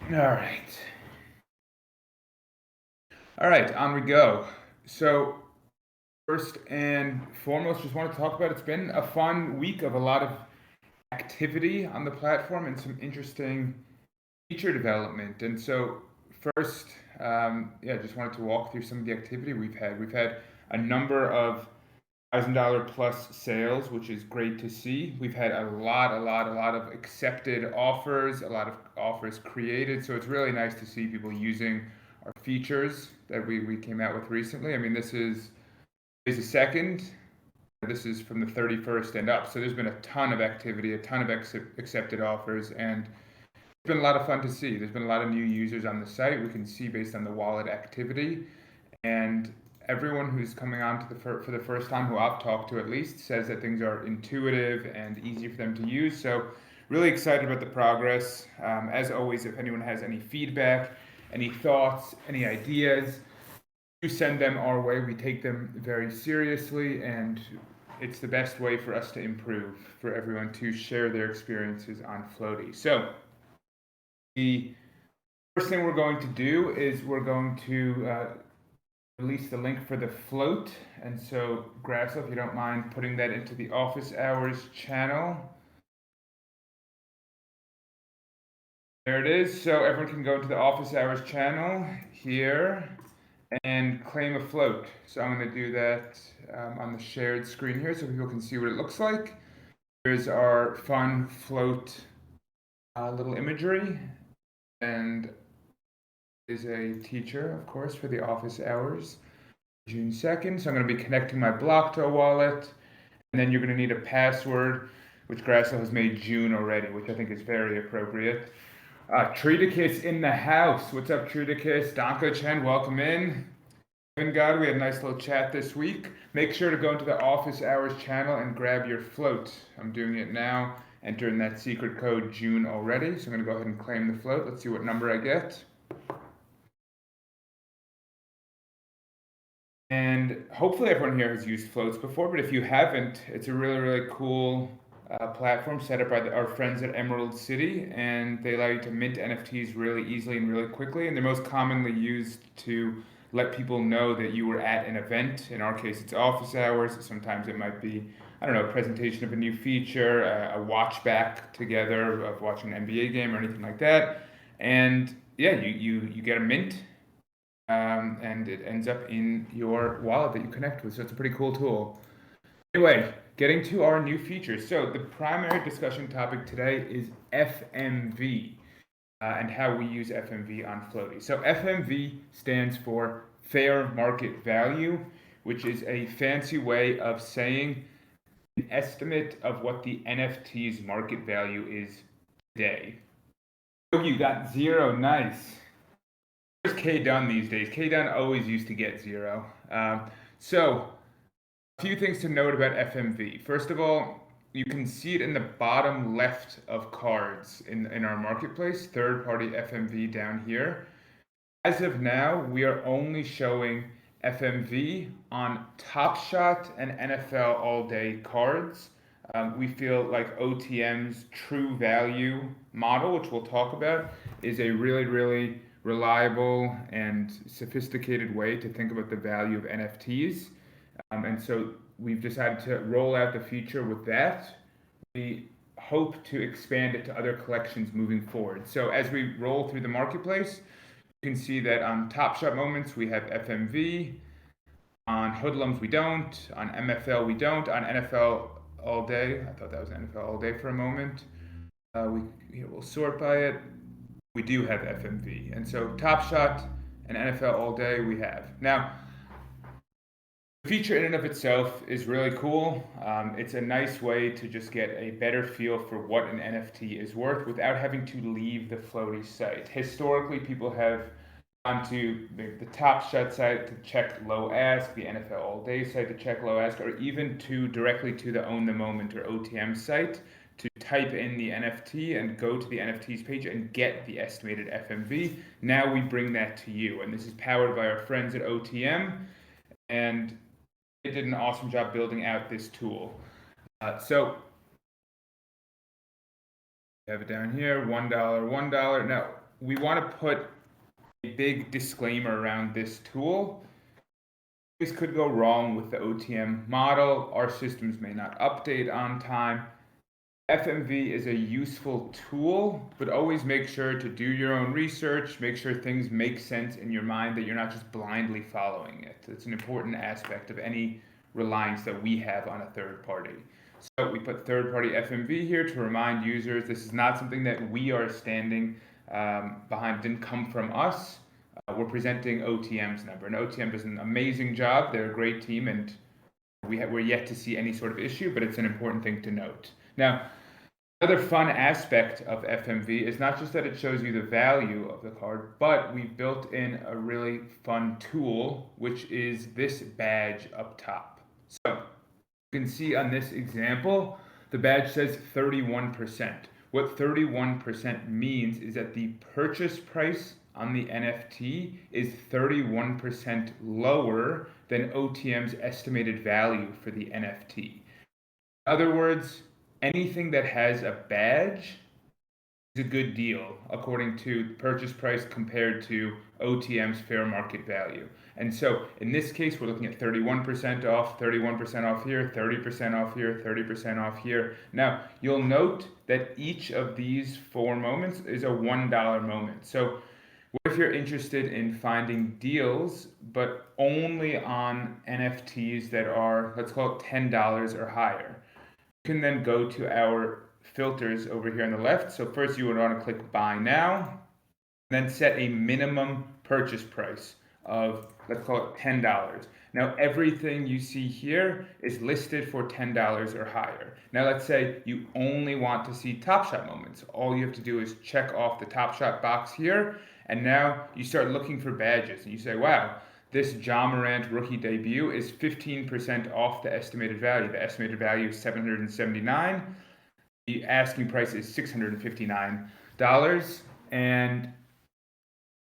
right. All right, on we go. So, first and foremost, just want to talk about it's been a fun week of a lot of activity on the platform and some interesting feature development. And so, first, just wanted to walk through some of the activity we've had. We've had a number of $1,000 plus sales, which is great to see. We've had a lot of accepted offers, a lot of offers created. So it's really nice to see people using our features that we came out with recently. I mean, this is the second. This is from the 31st and up. So there's been a ton of activity, a ton of accepted offers, and it's been a lot of fun to see. There's been a lot of new users on the site. We can see based on the wallet activity, and everyone who's coming on to for the first time, who I've talked to at least, says that things are intuitive and easy for them to use. So really excited about the progress. As always, if anyone has any feedback, any thoughts, any ideas, do send them our way. We take them very seriously, and it's the best way for us to improve, for everyone to share their experiences on Flowty. So the first thing we're going to do is we're going to release the link for the float. And so, Grasso, if you don't mind putting that into the office hours channel. There it is. So everyone can go to the office hours channel here and claim a float. So I'm going to do that on the shared screen here so people can see what it looks like. Here's our fun float little imagery. And is a teacher, of course, for the office hours. June 2nd. So I'm going to be connecting my block to a wallet. And then you're going to need a password, which Grasso has made June already, which I think is very appropriate. Tridicus in the house. What's up, Tridicus? Danko Chen, welcome in. Kevin God, we had a nice little chat this week. Make sure to go into the office hours channel and grab your float. I'm doing it now. Enter in that secret code June already. So I'm going to go ahead and claim the float. Let's see what number I get. And hopefully everyone here has used floats before, but if you haven't, it's a really, really cool platform set up by our friends at Emerald City, and they allow you to mint NFTs really easily and really quickly, and they're most commonly used to let people know that you were at an event. In our case, it's office hours. Sometimes it might be, I don't know, a presentation of a new feature, a watch back together of watching an NBA game or anything like that. And yeah, you get a mint, and it ends up in your wallet that you connect with. So it's a pretty cool tool. Anyway, getting to our new features. So the primary discussion topic today is FMV and how we use FMV on Flowty. So FMV stands for fair market value, which is a fancy way of saying an estimate of what the NFT's market value is today. Oh, you got zero. Nice. Where's K Dunn these days? K Dunn always used to get zero. So, a few things to note about FMV. First of all, you can see it in the bottom left of cards in our marketplace, third party FMV down here. As of now, we are only showing FMV on Top Shot and NFL All Day cards. We feel like OTM's true value model, which we'll talk about, is a really, really reliable and sophisticated way to think about the value of NFTs. And so we've decided to roll out the feature with that. We hope to expand it to other collections moving forward. So as we roll through the marketplace, you can see that on Top Shot Moments we have FMV, on Hoodlums we don't, on MFL we don't, on NFL All Day, I thought that was NFL All Day for a moment. We'll sort by it. We do have FMV. And so Top Shot and NFL All Day we have. Now, the feature in and of itself is really cool. It's a nice way to just get a better feel for what an NFT is worth without having to leave the Flowty site. Historically, people have gone to the Top Shot site to check low ask, the NFL All Day site to check low ask, or even directly to the Own the Moment or OTM site to type in the NFT and go to the NFTs page and get the estimated FMV. Now we bring that to you, and this is powered by our friends at OTM, and they did an awesome job building out this tool. So have it down here, $1, $1. Now, we want to put a big disclaimer around this tool. This could go wrong with the OTM model. Our systems may not update on time. FMV is a useful tool, but always make sure to do your own research, make sure things make sense in your mind, that you're not just blindly following it. It's an important aspect of any reliance that we have on a third party. So we put third party FMV here to remind users this is not something that we are standing behind, didn't come from us. We're presenting OTM's number, and OTM does an amazing job. They're a great team, and we're yet to see any sort of issue, but it's an important thing to note. Now, another fun aspect of FMV is not just that it shows you the value of the card, but we built in a really fun tool, which is this badge up top. So you can see on this example, the badge says 31%. What 31% means is that the purchase price on the NFT is 31% lower than OTM's estimated value for the NFT. In other words, anything that has a badge is a good deal according to the purchase price compared to OTM's fair market value. And so in this case, we're looking at 31% off, 31% off here, 30% off here, 30% off here. Now, you'll note that each of these 4 moments is a $1 moment. So what if you're interested in finding deals, but only on NFTs that are, let's call it $10 or higher? You can then go to our filters over here on the left. So first you would want to click buy now, then set a minimum purchase price of, let's call it $10. Now everything you see here is listed for $10 or higher. Now let's say you only want to see Top Shot moments. All you have to do is check off the Top Shot box here, and now you start looking for badges, and you say, wow, this Ja Morant rookie debut is 15% off the estimated value. The estimated value is $779. The asking price is $659, and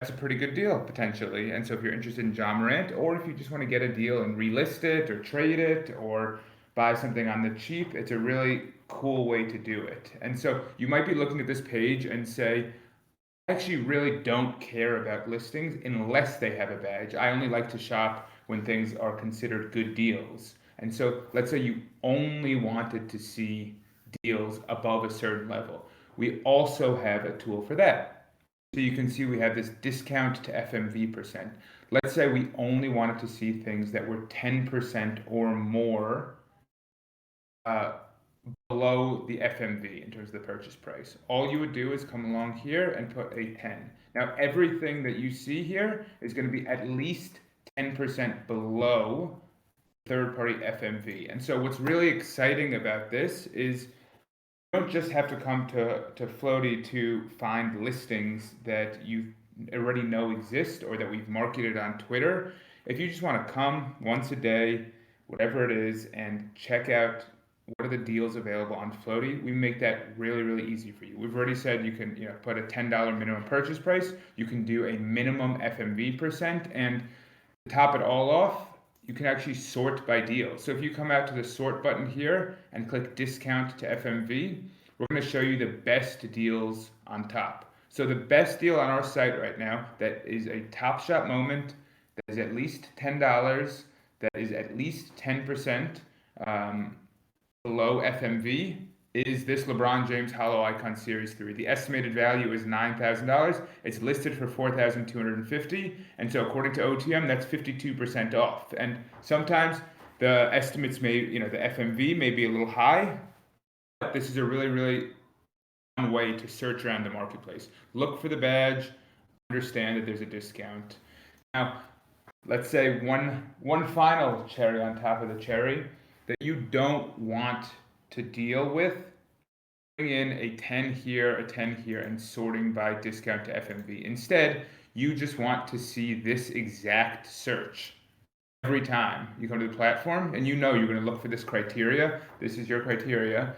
that's a pretty good deal potentially. And so if you're interested in Ja Morant, or if you just want to get a deal and relist it or trade it or buy something on the cheap, it's a really cool way to do it. And so you might be looking at this page and say, I actually really don't care about listings unless they have a badge. I only like to shop when things are considered good deals. And so let's say you only wanted to see deals above a certain level. We also have a tool for that. So you can see we have this discount to FMV percent. Let's say we only wanted to see things that were 10% or more below the FMV in terms of the purchase price. All you would do is come along here and put a 10. Now everything that you see here is going to be at least 10% below third-party FMV. And so what's really exciting about this is you don't just have to come to Flowty to find listings that you already know exist or that we've marketed on Twitter. If you just want to come once a day, whatever it is, and check out what are the deals available on Flowty, we make that really, really easy for you. We've already said you can put a $10 minimum purchase price. You can do a minimum FMV percent, and to top it all off, you can actually sort by deal. So if you come out to the sort button here and click discount to FMV, we're going to show you the best deals on top. So the best deal on our site right now that is a Top Shot moment, that is at least $10, that is at least 10% below FMV, is this LeBron James Hollow Icon Series 3. The estimated value is $9,000. It's listed for $4,250, and so according to OTM, that's 52% off. And sometimes the estimates may, the FMV may be a little high, but this is a really, really fun way to search around the marketplace. Look for the badge, understand that there's a discount. Now, let's say one final cherry on top of the cherry that you don't want to deal with, putting in a 10 here, a 10 here, and sorting by discount to FMV. Instead, you just want to see this exact search every time you come to the platform, and you're going to look for this criteria. This is your criteria.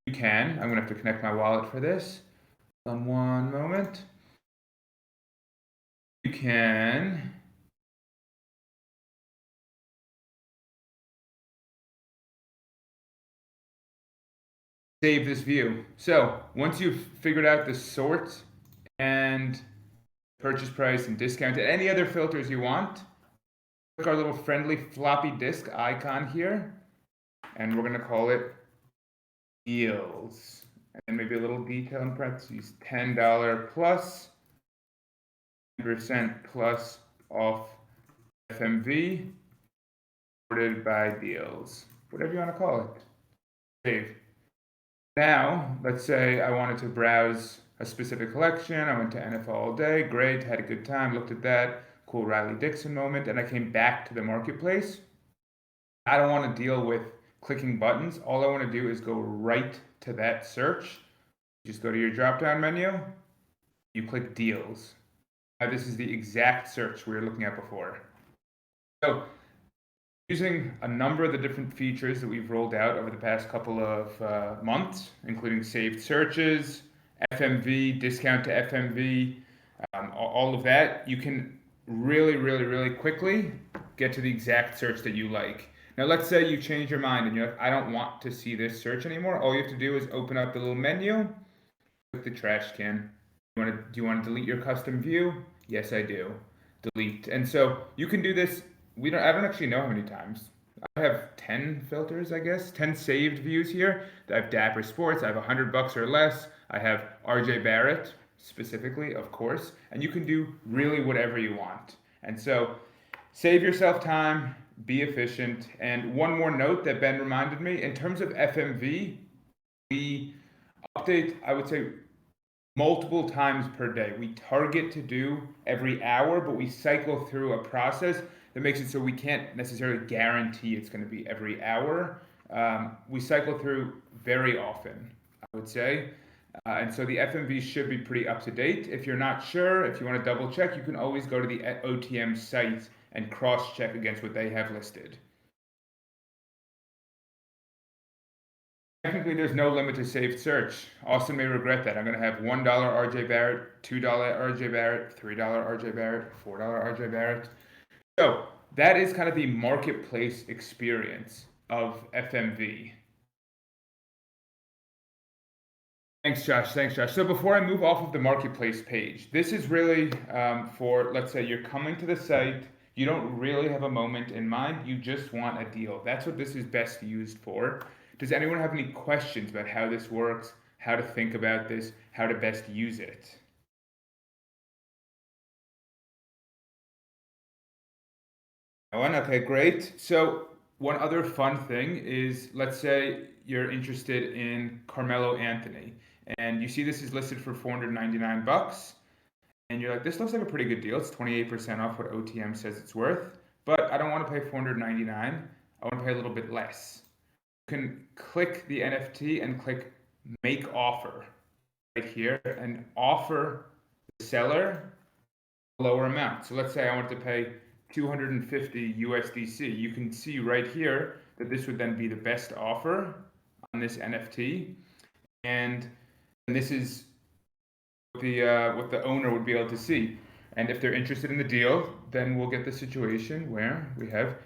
You can. I'm going to have to connect my wallet for this. On one moment. You can save this view. So once you've figured out the sort and purchase price and discount and any other filters you want, click our little friendly floppy disk icon here, and we're gonna call it deals. And then maybe a little detail in parentheses, $10 plus, 10% plus off FMV, sorted by deals, whatever you want to call it. Save. Now, let's say I wanted to browse a specific collection. I went to NFL all day, great, had a good time, looked at that, cool Riley Dixon moment, and I came back to the marketplace. I don't want to deal with clicking buttons. All I want to do is go right to that search. Just go to your drop down menu, you click deals. Now, this is the exact search we were looking at before. So, using a number of the different features that we've rolled out over the past couple of months, including saved searches, FMV, discount to FMV, all of that, you can really quickly get to the exact search that you like. Now, let's say you change your mind and you're like, I don't want to see this search anymore. All you have to do is open up the little menu, click the trash can. Do you want to delete your custom view? Yes, I do. Delete. And so you can do this. I don't actually know how many times. I have 10 filters, I guess, 10 saved views here. I have Dapper Sports. I have $100 or less. I have RJ Barrett specifically, of course. And you can do really whatever you want. And so save yourself time, be efficient. And one more note that Ben reminded me, in terms of FMV, we update, I would say, multiple times per day. We target to do every hour, but we cycle through a process that makes it so we can't necessarily guarantee it's going to be every hour. We cycle through very often, I would say. And so the FMV should be pretty up to date. If you're not sure, if you want to double check, you can always go to the OTM site and cross check against what they have listed. Technically, there's no limit to saved search. Austin may regret that. I'm going to have $1 RJ Barrett, $2 RJ Barrett, $3 RJ Barrett, $4 RJ Barrett. So that is kind of the marketplace experience of FMV. Thanks, Josh. Thanks, Josh. So before I move off of the marketplace page, this is really for, let's say you're coming to the site, you don't really have a moment in mind, you just want a deal. That's what this is best used for. Does anyone have any questions about how this works, how to think about this, how to best use it? No one? Okay, great. So one other fun thing is, let's say you're interested in Carmelo Anthony, and you see this is listed for $499, and you're like, this looks like a pretty good deal. It's 28% off what OTM says it's worth, but I don't want to pay $499. I want to pay a little bit less. You can click the NFT and click make offer right here and offer the seller a lower amount. So let's say I want to pay 250 USDC. You can see right here that this would then be the best offer on this NFT, and this is what the owner would be able to see. And if they're interested in the deal, then we'll get the situation where we have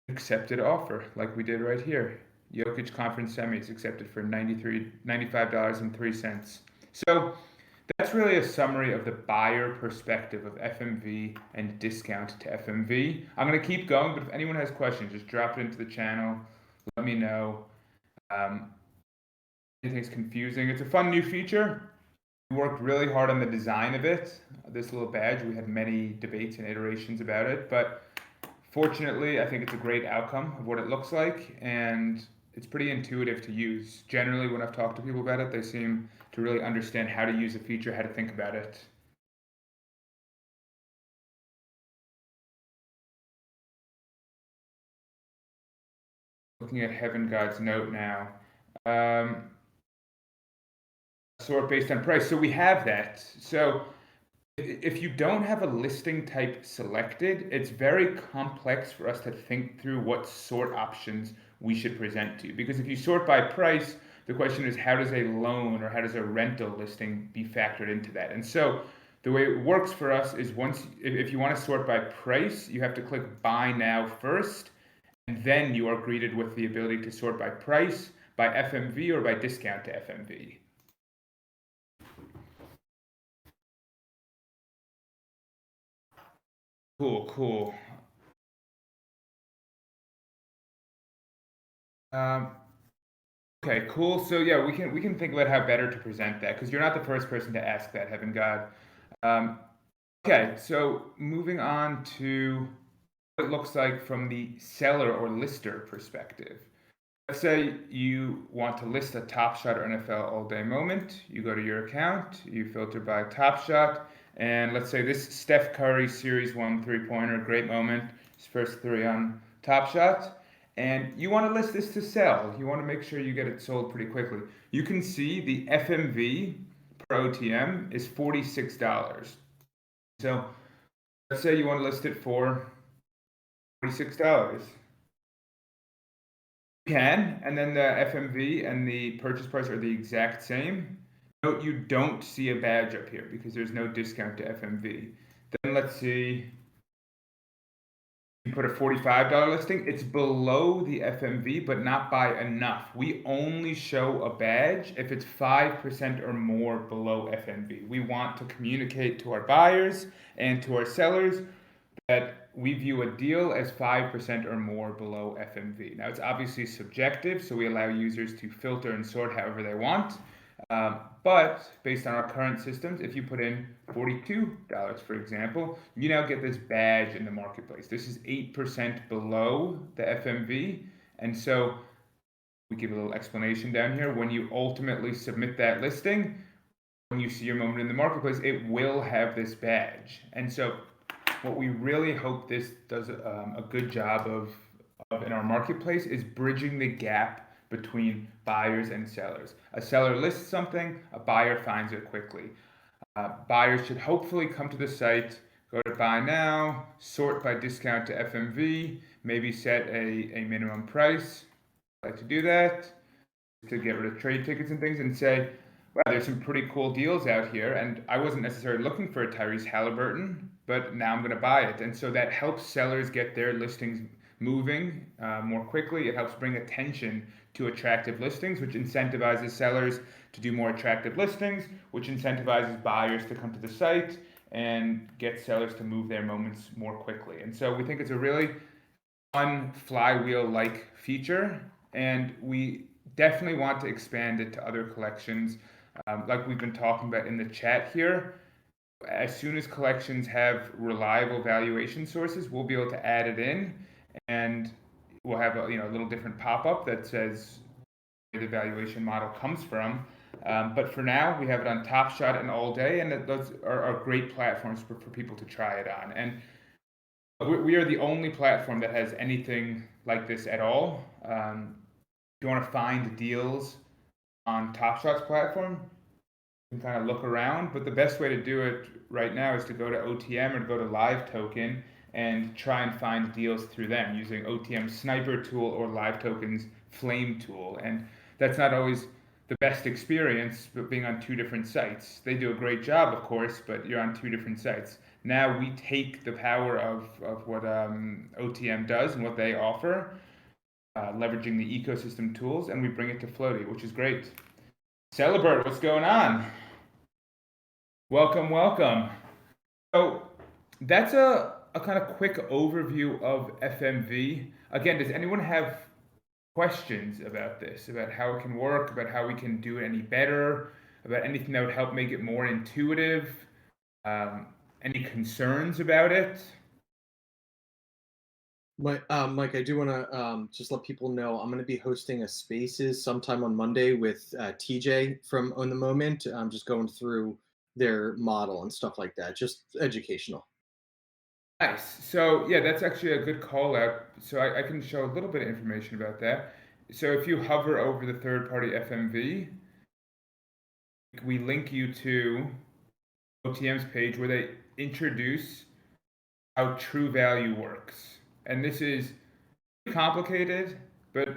accepted offer, like we did right here. Jokic conference semis accepted for $95.03. So that's really a summary of the buyer perspective of FMV and discount to FMV. I'm going to keep going, but if anyone has questions, just drop it into the channel. Let me know. Anything's confusing. It's a fun new feature. We worked really hard on the design of it. This little badge, we had many debates and iterations about it, but fortunately, I think it's a great outcome of what it looks like, and it's pretty intuitive to use. Generally, when I've talked to people about it, they seem to really understand how to use a feature, how to think about it. Looking at Heaven God's note now. Sort based on price. So we have that. So if you don't have a listing type selected, it's very complex for us to think through what sort options we should present to. Because if you sort by price, the question is how does a loan or how does a rental listing be factored into that? And so the way it works for us is if you want to sort by price, you have to click buy now first, and then you are greeted with the ability to sort by price. by FMV or by discount to FMV? Cool, cool. Um, okay, cool. So yeah, we can think about how better to present that because you're not the first person to ask that, heaven God. Um, okay, so moving on to what it looks like from the seller or lister perspective. Let's say you want to list a Top Shot or NFL All Day moment. You go to your account, you filter by Top Shot, and let's say this Steph Curry Series 1 3-pointer, great moment, his first three on Top Shot, and you want to list this to sell. You want to make sure you get it sold pretty quickly. You can see the FMV per OTM is $46. So let's say you want to list it for $46. Can, and then the FMV and the purchase price are the exact same. Note you don't see a badge up here because there's no discount to FMV. Then let's see, you put a $45 listing. It's below the FMV, but not by enough. We only show a badge if it's 5% or more below FMV. We want to communicate to our buyers and to our sellers that we view a deal as 5% or more below FMV. Now, it's obviously subjective, so we allow users to filter and sort however they want. But based on our current systems, if you put in $42, for example, you now get this badge in the marketplace. This is 8% below the FMV. And so we give a little explanation down here. When you ultimately submit that listing, when you see your moment in the marketplace, it will have this badge. And so what we really hope this does a good job of in our marketplace is bridging the gap between buyers and sellers. A seller lists something, a buyer finds it quickly. Buyers should hopefully come to the site, go to buy now, sort by discount to FMV, maybe set a minimum price. I like to do that to get rid of trade tickets and things and say, wow, there's some pretty cool deals out here. And I wasn't necessarily looking for a Tyrese Halliburton, but now I'm going to buy it. And so that helps sellers get their listings moving more quickly. It helps bring attention to attractive listings, which incentivizes sellers to do more attractive listings, which incentivizes buyers to come to the site and get sellers to move their moments more quickly. And so we think it's a really fun flywheel-like feature, and we definitely want to expand it to other collections, like we've been talking about in the chat here. As soon as collections have reliable valuation sources, we'll be able to add it in, and we'll have a little different pop-up that says where the valuation model comes from. But for now, we have it on Top Shot and All Day, and those are great platforms for people to try it on. And we are the only platform that has anything like this at all. If you want to find deals on Top Shot's platform, you can kind of look around, but the best way to do it right now is to go to OTM or to go to Live Token and try and find deals through them using OTM Sniper tool or Live Token's Flame tool. And that's not always the best experience, but being on two different sites. They do a great job, of course, but you're on two different sites. Now we take the power of what OTM does and what they offer, leveraging the ecosystem tools, and we bring it to Flowty, which is great. Celebert, what's going on? Welcome, welcome. So that's a kind of quick overview of FMV. Again, does anyone have questions about this, about how it can work, about how we can do it any better, about anything that would help make it more intuitive? Any concerns about it? Mike, I do want to just let people know I'm going to be hosting a Spaces sometime on Monday with TJ from Own the Moment. I'm just going through their model and stuff like that, just educational. Nice. So yeah, that's actually a good call out. So I can show a little bit of information about that. So if you hover over the third party FMV, we link you to OTM's page where they introduce how true value works. And this is complicated, but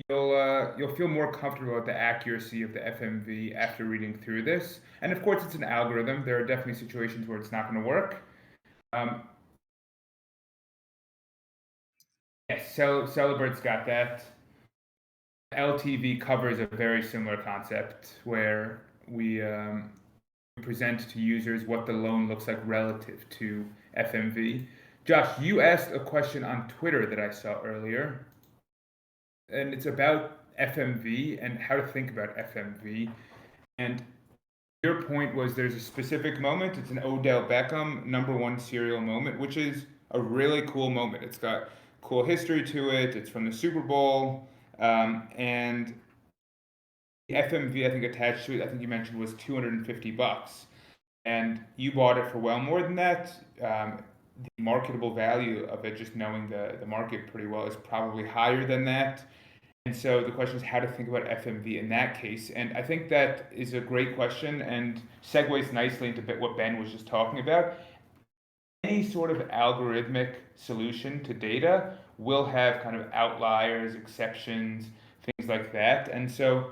you'll feel more comfortable with the accuracy of the FMV after reading through this. And of course, it's an algorithm. There are definitely situations where it's not going to work. Um, yes, Celebrate's got that. LTV covers a very similar concept where we present to users what the loan looks like relative to FMV. Josh, you asked a question on Twitter that I saw earlier, and it's about FMV and how to think about FMV. And your point was there's a specific moment. It's an Odell Beckham #1 serial moment, which is a really cool moment. It's got cool history to it. It's from the Super Bowl, and the FMV I think attached to it, I think you mentioned was $250, and you bought it for well more than that. The marketable value of it, just knowing the market pretty well, is probably higher than that. And so the question is how to think about FMV in that case. And I think that is a great question and segues nicely into what Ben was just talking about. Any sort of algorithmic solution to data will have kind of outliers, exceptions, things like that. And so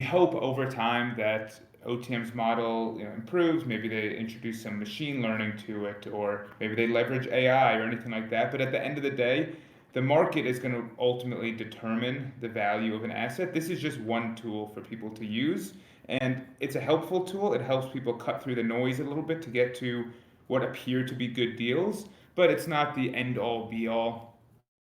we hope over time that OTM's model improves. Maybe they introduce some machine learning to it, or maybe they leverage AI or anything like that. But at the end of the day, the market is going to ultimately determine the value of an asset. This is just one tool for people to use, and it's a helpful tool. It helps people cut through the noise a little bit to get to what appear to be good deals, but it's not the end all be all.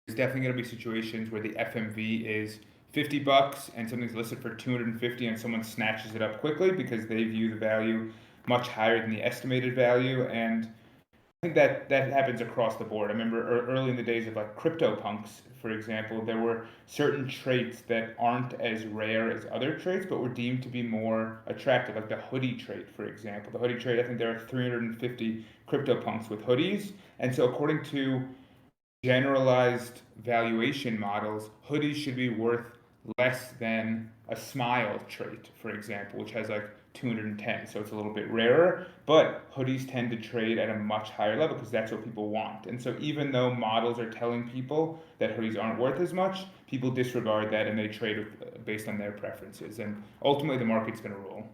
There's definitely going to be situations where the FMV is $50 and something's listed for 250 and someone snatches it up quickly because they view the value much higher than the estimated value. And I think that happens across the board. I remember early in the days of like CryptoPunks, for example, there were certain traits that aren't as rare as other traits, but were deemed to be more attractive, like the hoodie trait, for example. The hoodie trait, I think there are 350 CryptoPunks with hoodies, and so according to generalized valuation models, hoodies should be worth less than a smile trait, for example, which has like 210, so it's a little bit rarer, but hoodies tend to trade at a much higher level because that's what people want. And so even though models are telling people that hoodies aren't worth as much, people disregard that and they trade based on their preferences, and ultimately the market's going to rule.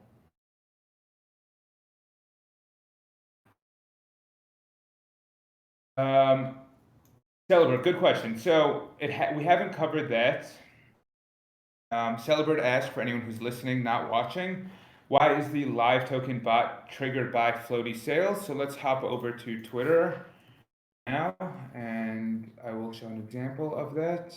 Celibert, good question. So we haven't covered that. Celibert asked, for anyone who's listening, not watching, why is the live token bot triggered by Flowty sales? So let's hop over to Twitter now, and I will show an example of that.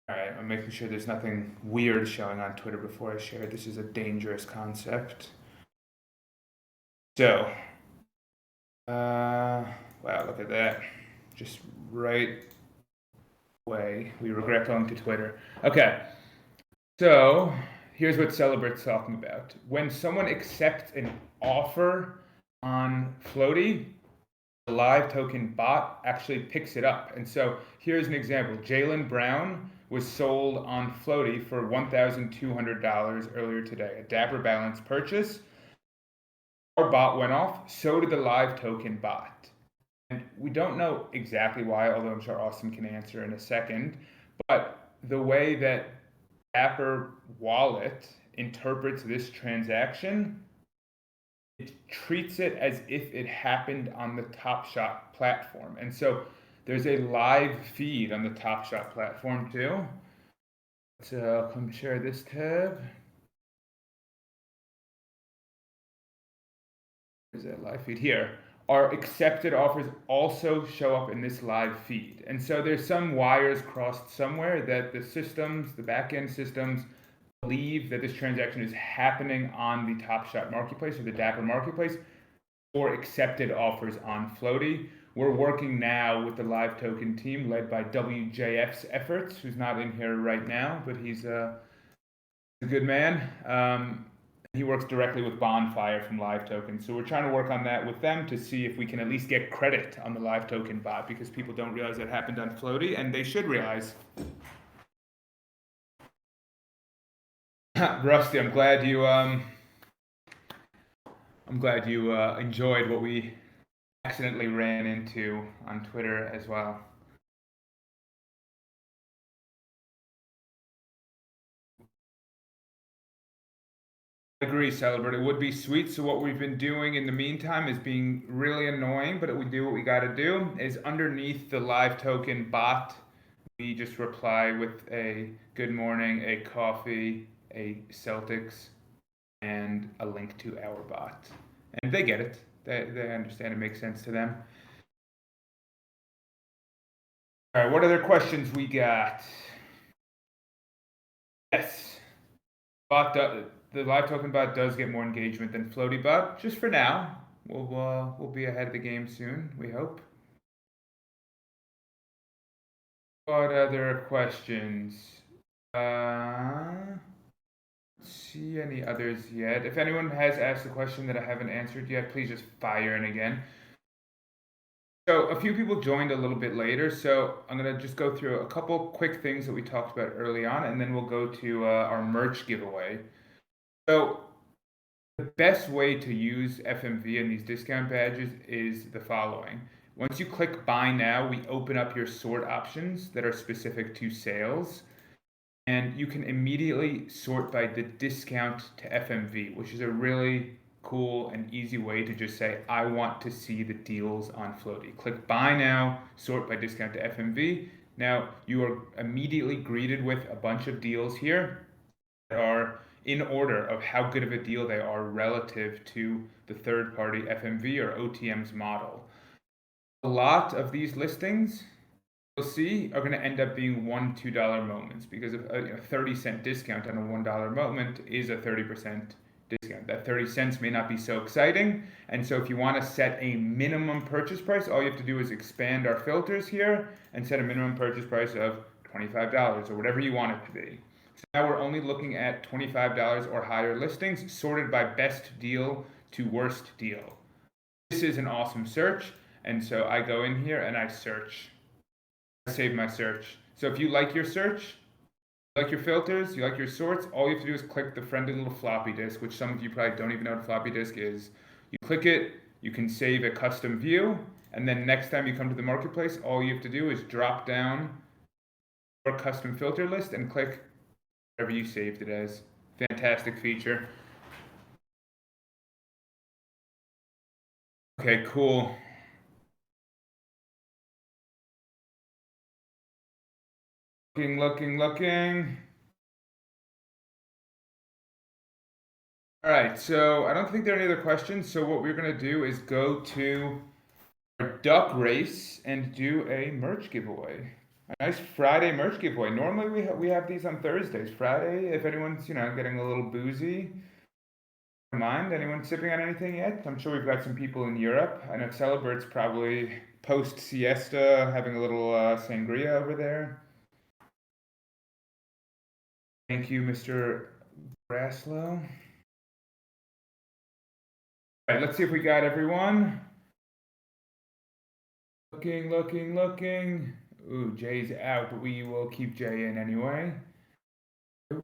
All right, I'm making sure there's nothing weird showing on Twitter before I share it. This is a dangerous concept. So, wow, look at that. Just right away. We regret going to Twitter. Okay, so here's what Celebrate's talking about. When someone accepts an offer on Flowty, the live token bot actually picks it up. And so here's an example. Jaylen Brown was sold on Flowty for $1,200 earlier today, a Dapper Balance purchase. Our bot went off, so did the live token bot. And we don't know exactly why, although I'm sure Austin can answer in a second. But the way that Dapper Wallet interprets this transaction, it treats it as if it happened on the Top Shot platform. And so there's a live feed on the Top Shot platform too. So come share this tab. There's a live feed here. Our accepted offers also show up in this live feed. And so there's some wires crossed somewhere that the systems, the back-end systems, believe that this transaction is happening on the Top Shot marketplace or the Dapper marketplace, or accepted offers on Flowty. We're working now with the live token team led by WJF's efforts, who's not in here right now, but he's a good man. He works directly with Bonfire from Live Token. So we're trying to work on that with them to see if we can at least get credit on the Live Token bot, because people don't realize that happened on Flowty, and they should realize. Rusty, I'm glad you enjoyed what we accidentally ran into on Twitter as well. I agree, Celebrate. It would be sweet. So what we've been doing in the meantime is being really annoying, but we do what we got to do. Is underneath the live token bot, we just reply with a good morning, a coffee, a Celtics, and a link to our bot. And they get it. They understand it makes sense to them. All right, what other questions we got? Yes. The live token bot does get more engagement than Floaty bot, just for now. We'll be ahead of the game soon, we hope. What other questions? See any others yet? If anyone has asked a question that I haven't answered yet, please just fire in again. So a few people joined a little bit later, so I'm gonna just go through a couple quick things that we talked about early on, and then we'll go to our merch giveaway. So the best way to use FMV and these discount badges is the following. Once you click buy now, we open up your sort options that are specific to sales, and you can immediately sort by the discount to FMV, which is a really cool and easy way to just say, I want to see the deals on Flowty. Click buy now, sort by discount to FMV. Now you are immediately greeted with a bunch of deals here that are in order of how good of a deal they are relative to the third party FMV or OTM's model. A lot of these listings you'll see are going to end up being $1-2 moments because of a 30-cent discount on a $1 moment is a 30% discount. That 30 cents may not be so exciting, and so if you want to set a minimum purchase price, all you have to do is expand our filters here and set a minimum purchase price of $25 or whatever you want it to be. So now we're only looking at $25 or higher listings sorted by best deal to worst deal. This is an awesome search, and so I go in here and I search. I save my search. So if you like your search, you like your filters, you like your sorts, all you have to do is click the friendly little floppy disk, which some of you probably don't even know what a floppy disk is. You click it, you can save a custom view, and then next time you come to the marketplace, all you have to do is drop down your custom filter list and click whatever you saved it as. Fantastic feature. Okay, cool. Looking. All right, so I don't think there are any other questions. So what we're gonna do is go to our duck race and do a merch giveaway. A nice Friday merch giveaway. Normally we have these on Thursdays. Friday, if anyone's getting a little boozy, don't mind. Anyone sipping on anything yet? I'm sure we've got some people in Europe. I know Celebrate's probably post siesta having a little sangria over there. Thank you, Mr. Braslow. All right, let's see if we got everyone. Looking. Ooh, Jay's out, but we will keep Jay in anyway.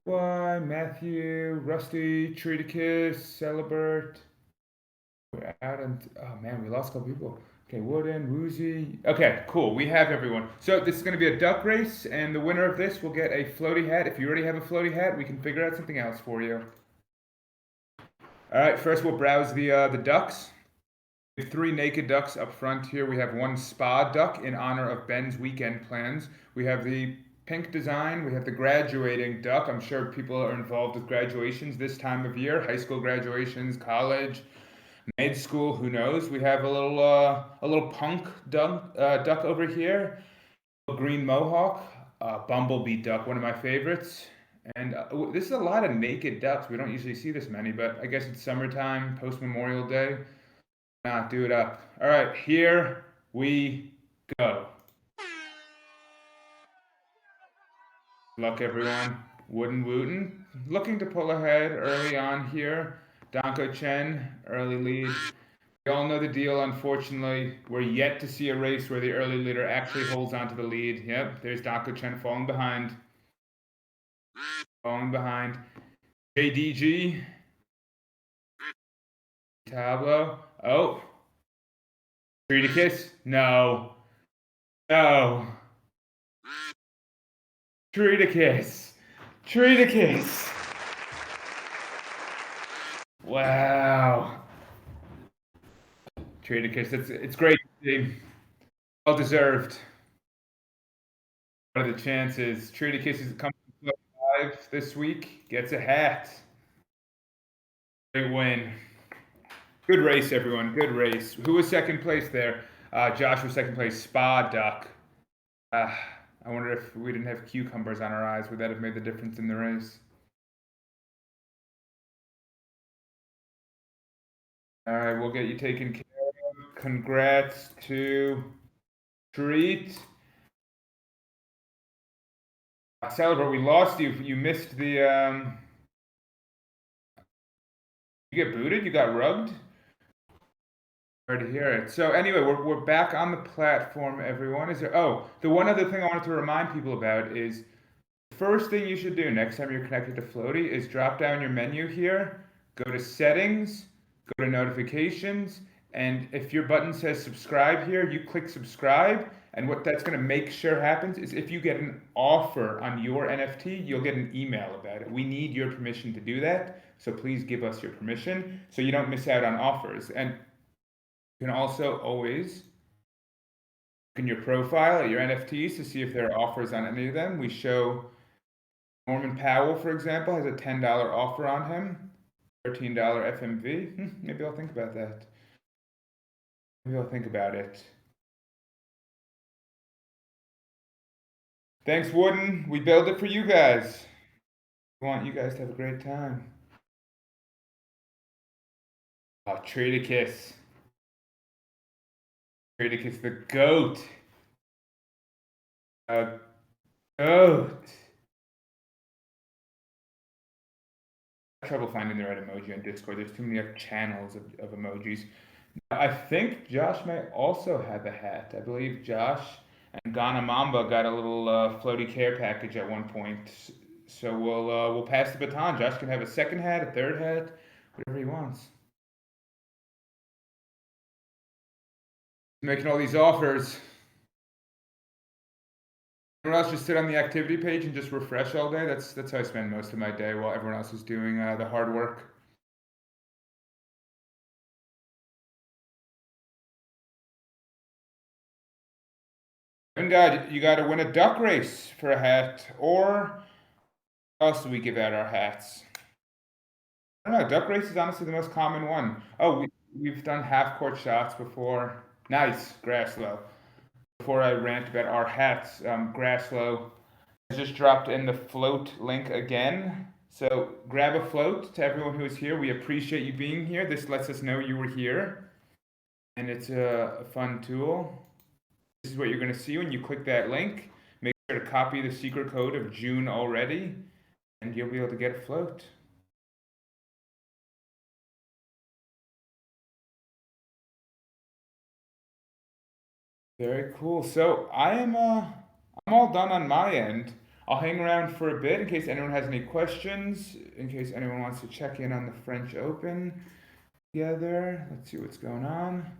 Why, Matthew, Rusty, Treaticus, Celibert. We're out and oh man, we lost a couple people. Okay, Wooden, Woozy. Okay, cool. We have everyone. So this is going to be a duck race, and the winner of this will get a floaty hat. If you already have a floaty hat, we can figure out something else for you. All right, first we'll browse the ducks. We have 3 naked ducks up front here. We have 1 spa duck in honor of Ben's weekend plans. We have the pink design. We have the graduating duck. I'm sure people are involved with graduations this time of year, high school graduations, college, med school, who knows. We have a little punk duck over here, a green mohawk, bumblebee duck, one of my favorites. And this is a lot of naked ducks. We don't usually see this many, but I guess it's summertime, post Memorial Day. Do it up. All right, here we go. Luck, everyone. Wooden Wooten looking to pull ahead early on here. Danko Chen, early lead. We all know the deal, unfortunately. We're yet to see a race where the early leader actually holds on to the lead. Yep, there's Danko Chen falling behind. JDG. Tableau. Oh. Treaticus? No. Treaticus. Wow. Tradicus, it's great to see. Well deserved. What are the chances? Tradicus is coming live this week. Gets a hat. Great win. Good race, everyone. Good race. Who was second place there? Josh was second place. Spa Duck. I wonder if we didn't have cucumbers on our eyes, would that have made the difference in the race? All right, we'll get you taken care of. Congrats to Treat. Celebrate, we lost you. You missed the. You get booted? You got rugged? Sorry to hear it. So anyway, we're back on the platform, everyone. Is there? Oh, the one other thing I wanted to remind people about is the first thing you should do next time you're connected to Flowty is drop down your menu here, go to Settings, go to Notifications, and if your button says Subscribe here, you click Subscribe. And what that's going to make sure happens is if you get an offer on your NFT, you'll get an email about it. We need your permission to do that, so please give us your permission so you don't miss out on offers. And you can also always look in your profile at your NFTs to see if there are offers on any of them. We show Norman Powell, for example, has a $10 offer on him, $13 FMV. Maybe I'll think about that. Maybe I'll think about it. Thanks, Wooden. We build it for you guys. We want you guys to have a great time. Oh, Tradicus. Tradicus the GOAT. GOAT. Trouble finding the right emoji on Discord. There's too many channels of emojis. I think Josh may also have a hat. I believe Josh and Ghana Mamba got a little floaty care package at one point. So we'll pass the baton. Josh can have a second hat, a third hat, whatever he wants. Making all these offers. Everyone else just sit on the activity page and just refresh all day. That's how I spend most of my day while everyone else is doing the hard work. And God, you got to win a duck race for a hat, or else do we give out our hats? I don't know. Duck race is honestly the most common one. Oh, we've done half court shots before. Nice, Grasslow. Before I rant about our hats, Grasslow has just dropped in the float link again. So grab a float to everyone who is here. We appreciate you being here. This lets us know you were here, and it's a fun tool. This is what you're going to see when you click that link. Make sure to copy the secret code of June already, and you'll be able to get a float. Very cool. So I'm all done on my end. I'll hang around for a bit in case anyone has any questions, in case anyone wants to check in on the French Open together. Let's see what's going on.